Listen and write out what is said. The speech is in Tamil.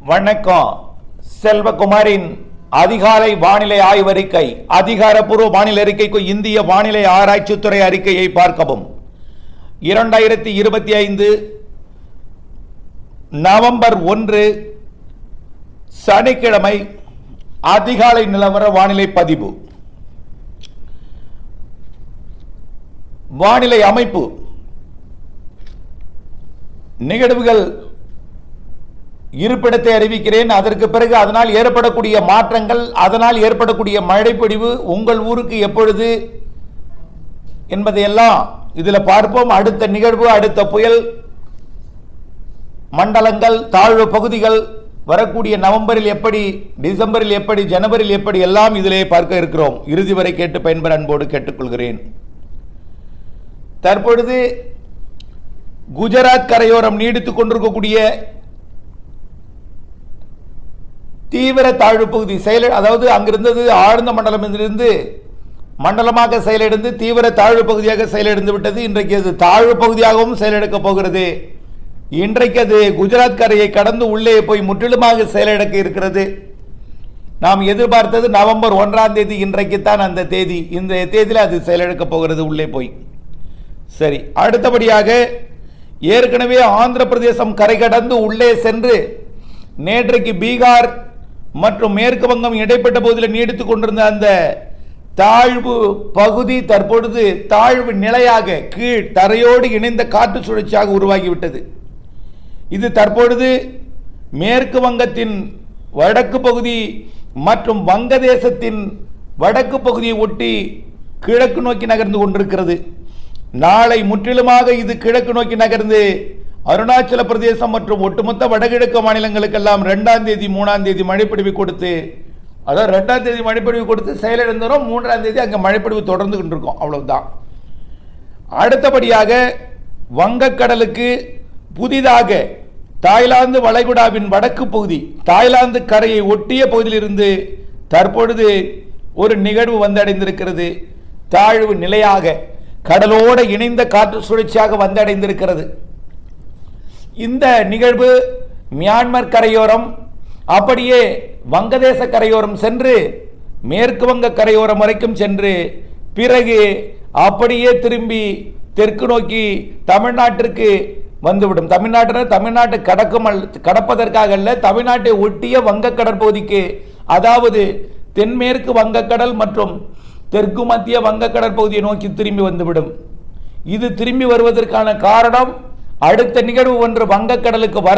வணக்கம். செல்வகுமாரின் அதிகாலை வானிலை ஆய்வறிக்கை. அதிகாரப்பூர்வ வானிலை அறிக்கைக்கு இந்திய வானிலை ஆராய்ச்சித்துறை அறிக்கையை பார்க்கவும். 2025 நவம்பர் 1 சனிக்கிழமை அதிகாலை நிலவர வானிலை பதிவு. வானிலை அமைப்பு. நிகழ்வுகள் இருப்பிடத்தை அறிவிக்கிறேன். அதற்கு பிறகு அதனால் ஏற்படக்கூடிய மாற்றங்கள், அதனால் ஏற்படக்கூடிய மழைப்பொழிவு உங்கள் ஊருக்கு எப்பொழுது என்பதையெல்லாம் இதில் பார்ப்போம். அடுத்த நிகழ்வு, அடுத்த புயல் மண்டலங்கள், தாழ்வு பகுதிகள் வரக்கூடிய நவம்பரில் எப்படி, டிசம்பரில் எப்படி, ஜனவரியில் எப்படி எல்லாம் இதிலே பார்க்க இருக்கிறோம். இறுதி வரை கேட்டு பயன்பெற அன்போடு கேட்டுக்கொள்கிறேன். தற்பொழுது குஜராத் கரையோரம் நீடித்துக் கொண்டிருக்கக்கூடிய தீவிர தாழ்வு பகுதி அதாவது அங்கிருந்தது ஆழ்ந்த மண்டலத்திலிருந்து மண்டலமாக செயலிழந்து தீவிர தாழ்வு பகுதியாக செயலிழந்து விட்டது. இன்றைக்கு அது தாழ்வு பகுதியாகவும் செயலிழக்கப் போகிறது. இன்றைக்கு அது குஜராத் கரையை கடந்து உள்ளே போய் முற்றிலுமாக செயலிழக்க இருக்கிறது. நாம் எதிர்பார்த்தது நவம்பர் 1ஆம் தேதி. இன்றைக்குத்தான் அந்த தேதி. இந்த தேதியில் அது செயலிழக்கப் போகிறது உள்ளே போய். சரி, அடுத்தபடியாக ஏற்கனவே ஆந்திர பிரதேசம் கரை கடந்து உள்ளே சென்று நேற்றைக்கு பீகார் மற்றும் மேற்கு வங்கம் இடைப்பட்ட பகுதியில் நீடித்துக் கொண்டிருந்த அந்த தாழ்வு பகுதி தற்பொழுது தாழ்வு நிலையாக கீழ் தரையோடு இணைந்த காற்று சுழற்சியாக உருவாகிவிட்டது. இது தற்பொழுது மேற்கு வங்கத்தின் வடக்கு பகுதி மற்றும் வங்கதேசத்தின் வடக்கு பகுதியை ஒட்டி கிழக்கு நோக்கி நகர்ந்து கொண்டிருக்கிறது. நாளை முற்றிலுமாக இது கிழக்கு நோக்கி நகர்ந்து அருணாச்சல பிரதேசம் மற்றும் ஒட்டுமொத்த வடகிழக்கு மாநிலங்களுக்கெல்லாம் 2ஆம் தேதி 3ஆம் தேதி மழைப்பொழிவு கொடுத்து, அதாவது 2ஆம் தேதி மழைப்பொழிவு கொடுத்து செயலிழந்தோம். 3ஆம் தேதி அங்கே மழைப்பொழிவு தொடர்ந்து கொண்டிருக்கும். அவ்வளவுதான். அடுத்தபடியாக வங்கக்கடலுக்கு புதிதாக தாய்லாந்து வளைகுடாவின் வடக்கு பகுதி, தாய்லாந்து கரையை ஒட்டிய பகுதியிலிருந்து தற்பொழுது ஒரு நிகழ்வு வந்தடைந்திருக்கிறது. தாழ்வு நிலையாக கடலோடு இணைந்த காற்று சுழற்சியாக வந்தடைந்திருக்கிறது. இந்த நிகழ்வு மியான்மர் கரையோரம், அப்படியே வங்கதேச கரையோரம் சென்று மேற்கு வங்க கரையோரம் வரைக்கும் சென்று பிறகு அப்படியே திரும்பி தெற்கு நோக்கி தமிழ்நாட்டிற்கு வந்துவிடும். தமிழ்நாட்டை கடப்பதற்காக அல்ல, தமிழ்நாட்டை ஒட்டிய வங்க கடற்பகுதிக்கு, அதாவது தென்மேற்கு வங்கக்கடல் மற்றும் தெற்கு மத்திய வங்கக்கடல் பகுதியை நோக்கி திரும்பி வந்துவிடும். இது திரும்பி வருவதற்கான காரணம், அடுத்த நிகழ்வு ஒன்று வங்கக்கடலுக்கு வர